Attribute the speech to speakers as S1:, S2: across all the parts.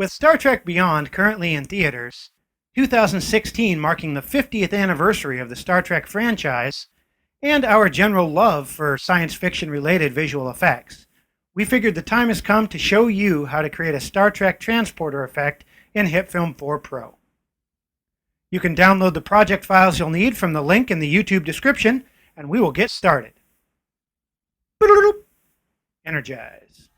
S1: With Star Trek Beyond currently in theaters, 2016 marking the 50th anniversary of the Star Trek franchise, and our general love for science fiction-related visual effects, we figured the time has come to show you how to create a Star Trek transporter effect in HitFilm 4 Pro. You can download the project files you'll need from the link in the YouTube description, and we will get started. Energize.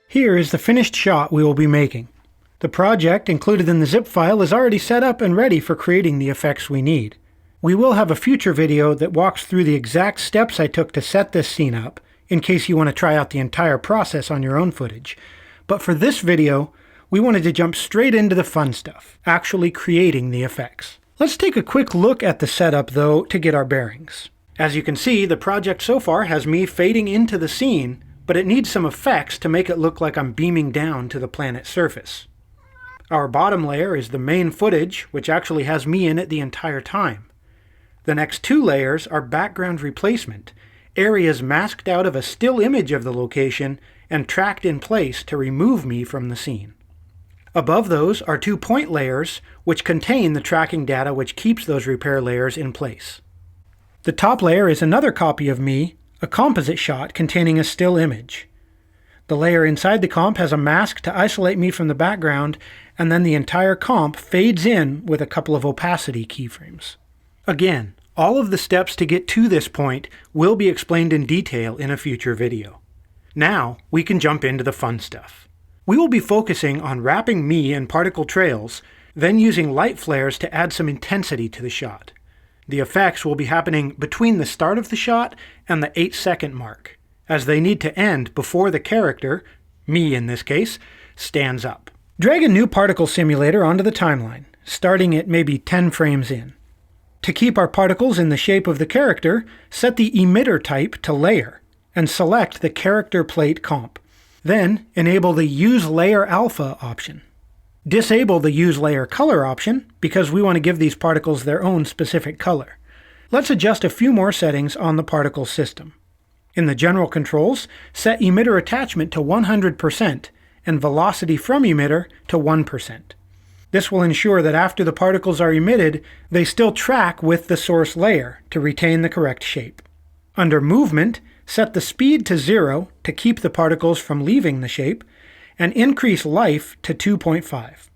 S1: Here is the finished shot we will be making. The project included in the zip file is already set up and ready for creating the effects we need. We will have a future video that walks through the exact steps I took to set this scene up, in case you want to try out the entire process on your own footage. But for this video, we wanted to jump straight into the fun stuff, actually creating the effects. Let's take a quick look at the setup though to get our bearings. As you can see, the project so far has me fading into the scene, but it needs some effects to make it look like I'm beaming down to the planet's surface. Our bottom layer is the main footage, which actually has me in it the entire time. The next two layers are background replacement, areas masked out of a still image of the location and tracked in place to remove me from the scene. Above those are 2 point layers, which contain the tracking data which keeps those repair layers in place. The top layer is another copy of me, a composite shot containing a still image. The layer inside the comp has a mask to isolate me from the background, and then the entire comp fades in with a couple of opacity keyframes. Again, all of the steps to get to this point will be explained in detail in a future video. Now, we can jump into the fun stuff. We will be focusing on wrapping me in particle trails, then using light flares to add some intensity to the shot. The effects will be happening between the start of the shot and the 8-second mark, as they need to end before the character, me in this case, stands up. Drag a new particle simulator onto the timeline, starting at maybe 10 frames in. To keep our particles in the shape of the character, set the emitter type to layer, and select the character plate comp. Then enable the Use Layer Alpha option. Disable the Use Layer Color option because we want to give these particles their own specific color. Let's adjust a few more settings on the particle system. In the general controls, set emitter attachment to 100% and velocity from emitter to 1%. This will ensure that after the particles are emitted, they still track with the source layer to retain the correct shape. Under Movement, set the speed to 0 to keep the particles from leaving the shape, and increase life to 2.5.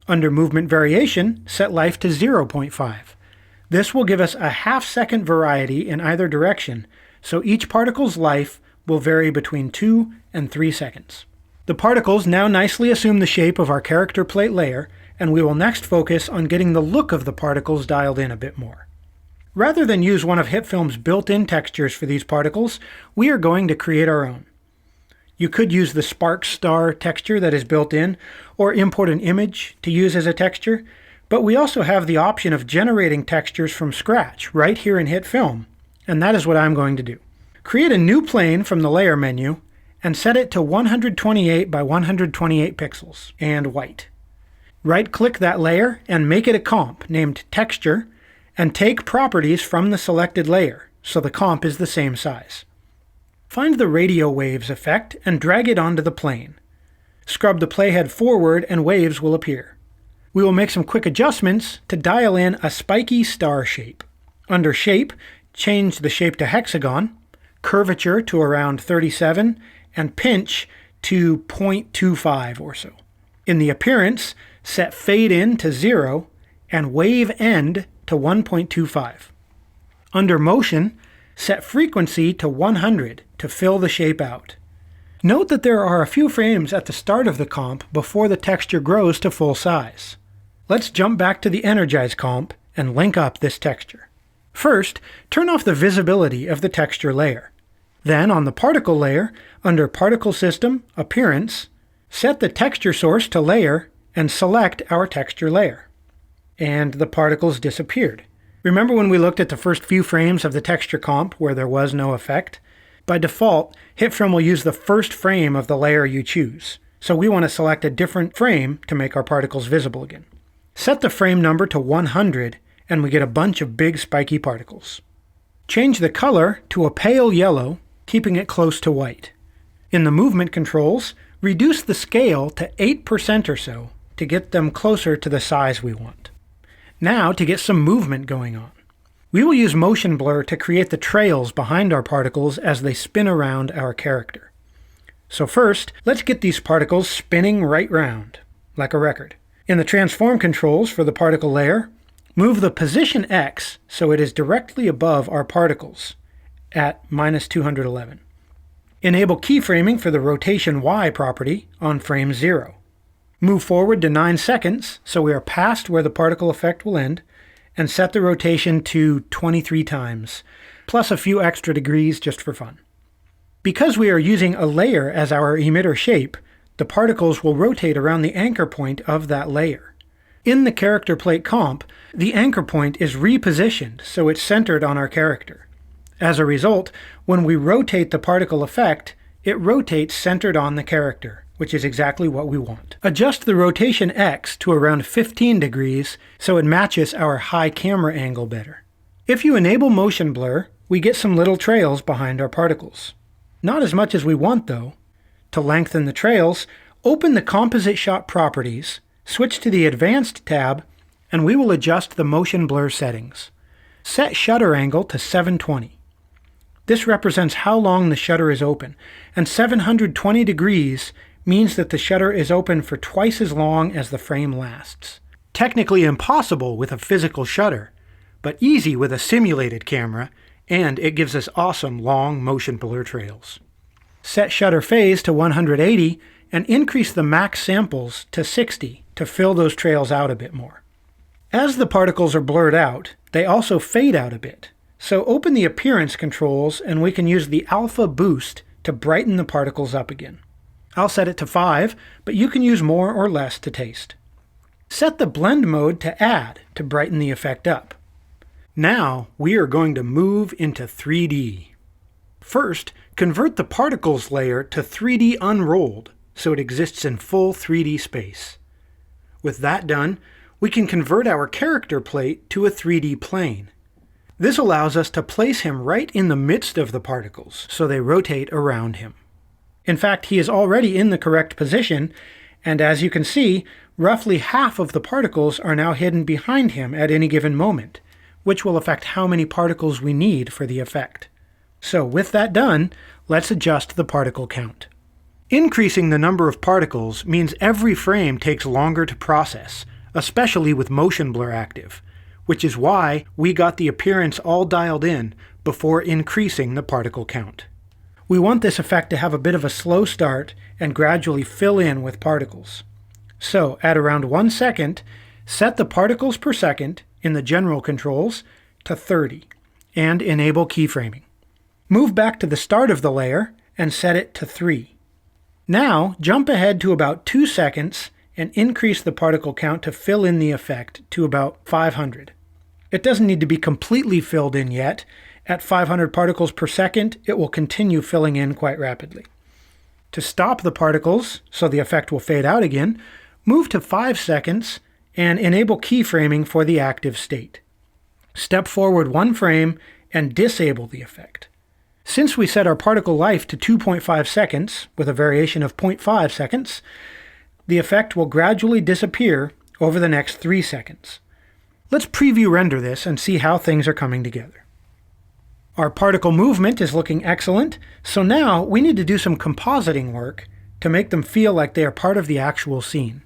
S1: Under Movement Variation, set life to 0.5. This will give us a half-second variety in either direction, so each particle's life will vary between 2 and 3 seconds. The particles now nicely assume the shape of our character plate layer, and we will next focus on getting the look of the particles dialed in a bit more. Rather than use one of HitFilm's built-in textures for these particles, we are going to create our own. You could use the Spark Star texture that is built in, or import an image to use as a texture, but we also have the option of generating textures from scratch right here in HitFilm, and that is what I'm going to do. Create a new plane from the Layer menu, and set it to 128 by 128 pixels, and white. Right-click that layer and make it a comp named Texture, and take properties from the selected layer, so the comp is the same size. Find the radio waves effect and drag it onto the plane. Scrub the playhead forward and waves will appear. We will make some quick adjustments to dial in a spiky star shape. Under Shape, change the shape to hexagon, curvature to around 37, and pinch to 0.25 or so. In the Appearance, set Fade In to 0 and Wave End to 1.25. Under Motion, set Frequency to 100 to fill the shape out. Note that there are a few frames at the start of the comp before the texture grows to full size. Let's jump back to the Energize comp and link up this texture. First, turn off the visibility of the texture layer. Then on the particle layer, under Particle System, Appearance, set the texture source to Layer and select our texture layer. And the particles disappeared. Remember when we looked at the first few frames of the texture comp where there was no effect? By default, HitFilm will use the first frame of the layer you choose, so we want to select a different frame to make our particles visible again. Set the frame number to 100 and we get a bunch of big spiky particles. Change the color to a pale yellow, keeping it close to white. In the movement controls, reduce the scale to 8% or so to get them closer to the size we want. Now to get some movement going on. We will use motion blur to create the trails behind our particles as they spin around our character. So first, let's get these particles spinning right round, like a record. In the transform controls for the particle layer, move the position X so it is directly above our particles at -211. Enable keyframing for the rotation Y property on frame 0. Move forward to 9 seconds so we are past where the particle effect will end, and set the rotation to 23 times, plus a few extra degrees just for fun. Because we are using a layer as our emitter shape, the particles will rotate around the anchor point of that layer. In the character plate comp, the anchor point is repositioned so it's centered on our character. As a result, when we rotate the particle effect, it rotates centered on the character, which is exactly what we want. Adjust the rotation X to around 15 degrees so it matches our high camera angle better. If you enable motion blur, we get some little trails behind our particles. Not as much as we want though. To lengthen the trails, open the Composite Shot properties, switch to the Advanced tab, and we will adjust the motion blur settings. Set shutter angle to 720. This represents how long the shutter is open, and 720 degrees means that the shutter is open for twice as long as the frame lasts. Technically impossible with a physical shutter, but easy with a simulated camera, and it gives us awesome long motion blur trails. Set shutter phase to 180 and increase the max samples to 60 to fill those trails out a bit more. As the particles are blurred out, they also fade out a bit. So open the appearance controls and we can use the alpha boost to brighten the particles up again. I'll set it to 5, but you can use more or less to taste. Set the blend mode to add to brighten the effect up. Now we are going to move into 3D. First, convert the particles layer to 3D unrolled so it exists in full 3D space. With that done, we can convert our character plate to a 3D plane. This allows us to place him right in the midst of the particles so they rotate around him. In fact, he is already in the correct position, and as you can see, roughly half of the particles are now hidden behind him at any given moment, which will affect how many particles we need for the effect. So with that done, let's adjust the particle count. Increasing the number of particles means every frame takes longer to process, especially with motion blur active, which is why we got the appearance all dialed in before increasing the particle count. We want this effect to have a bit of a slow start and gradually fill in with particles. So at around 1 second, set the particles per second in the general controls to 30 and enable keyframing. Move back to the start of the layer and set it to 3. Now jump ahead to about 2 seconds and increase the particle count to fill in the effect to about 500. It doesn't need to be completely filled in yet. At 500 particles per second, it will continue filling in quite rapidly. To stop the particles, so the effect will fade out again, move to 5 seconds and enable keyframing for the active state. Step forward 1 frame and disable the effect. Since we set our particle life to 2.5 seconds, with a variation of 0.5 seconds, the effect will gradually disappear over the next 3 seconds. Let's preview render this and see how things are coming together. Our particle movement is looking excellent, so now we need to do some compositing work to make them feel like they are part of the actual scene.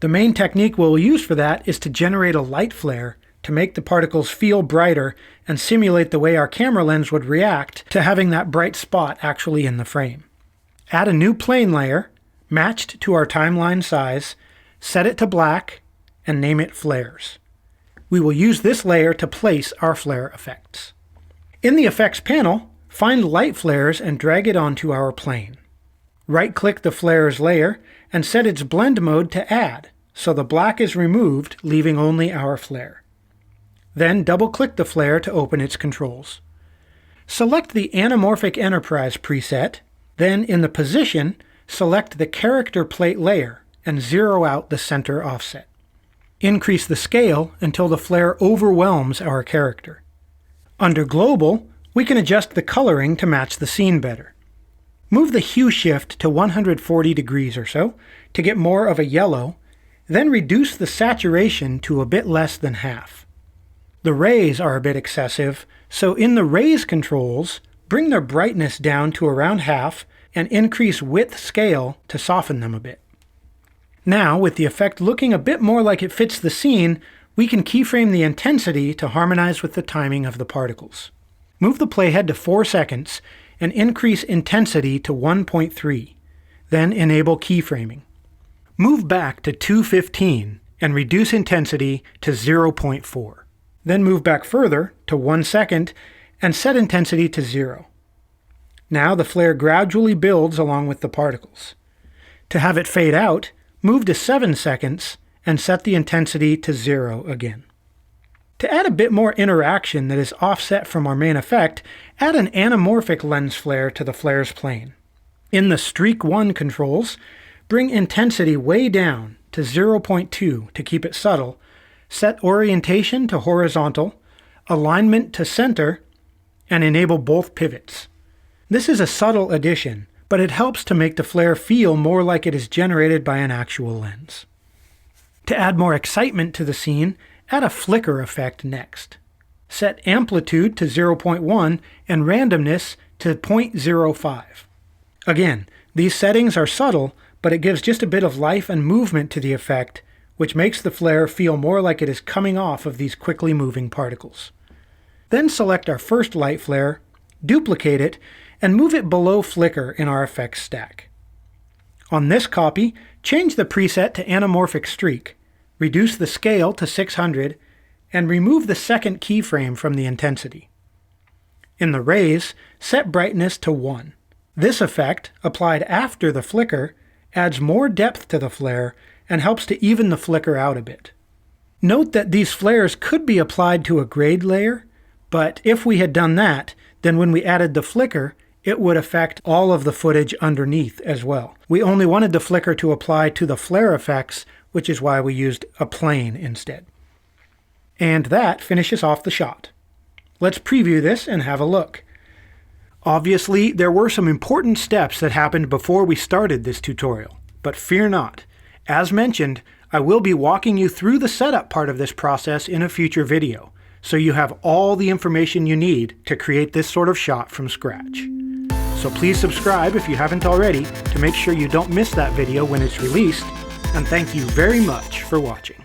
S1: The main technique we'll use for that is to generate a light flare to make the particles feel brighter and simulate the way our camera lens would react to having that bright spot actually in the frame. Add a new plane layer, matched to our timeline size, set it to black, and name it Flares. We will use this layer to place our flare effects. In the Effects panel, find Light Flares and drag it onto our plane. Right-click the Flares layer and set its blend mode to Add, so the black is removed, leaving only our flare. Then double-click the flare to open its controls. Select the Anamorphic Enterprise preset, then in the Position, select the Character Plate layer and zero out the center offset. increase the scale until the flare overwhelms our character. Under Global, we can adjust the coloring to match the scene better. Move the hue shift to 140 degrees or so to get more of a yellow, then reduce the saturation to a bit less than half. The rays are a bit excessive, so in the rays controls, bring their brightness down to around half and increase width scale to soften them a bit. Now, with the effect looking a bit more like it fits the scene, we can keyframe the intensity to harmonize with the timing of the particles. Move the playhead to 4 seconds and increase intensity to 1.3, then enable keyframing. Move back to 2:15 and reduce intensity to 0.4. Then move back further to 1 second and set intensity to 0. Now the flare gradually builds along with the particles. To have it fade out, move to 7 seconds and set the intensity to 0 again. To add a bit more interaction that is offset from our main effect, add an anamorphic lens flare to the flare's plane. In the Streak 1 controls, bring intensity way down to 0.2 to keep it subtle, set orientation to horizontal, alignment to center, and enable both pivots. This is a subtle addition, but it helps to make the flare feel more like it is generated by an actual lens. To add more excitement to the scene, add a flicker effect next. Set amplitude to 0.1 and randomness to 0.05. Again, these settings are subtle, but it gives just a bit of life and movement to the effect, which makes the flare feel more like it is coming off of these quickly moving particles. Then select our first light flare, duplicate it, and move it below flicker in our effects stack. On this copy, change the preset to anamorphic streak, reduce the scale to 600, and remove the second keyframe from the intensity. In the rays, set brightness to 1. This effect, applied after the flicker, adds more depth to the flare and helps to even the flicker out a bit. Note that these flares could be applied to a grade layer, but if we had done that, then when we added the flicker, it would affect all of the footage underneath as well. We only wanted the flicker to apply to the flare effects, which is why we used a plane instead. And that finishes off the shot. Let's preview this and have a look. Obviously, there were some important steps that happened before we started this tutorial, but fear not. As mentioned, I will be walking you through the setup part of this process in a future video, so you have all the information you need to create this sort of shot from scratch. So please subscribe if you haven't already to make sure you don't miss that video when it's released, and thank you very much for watching.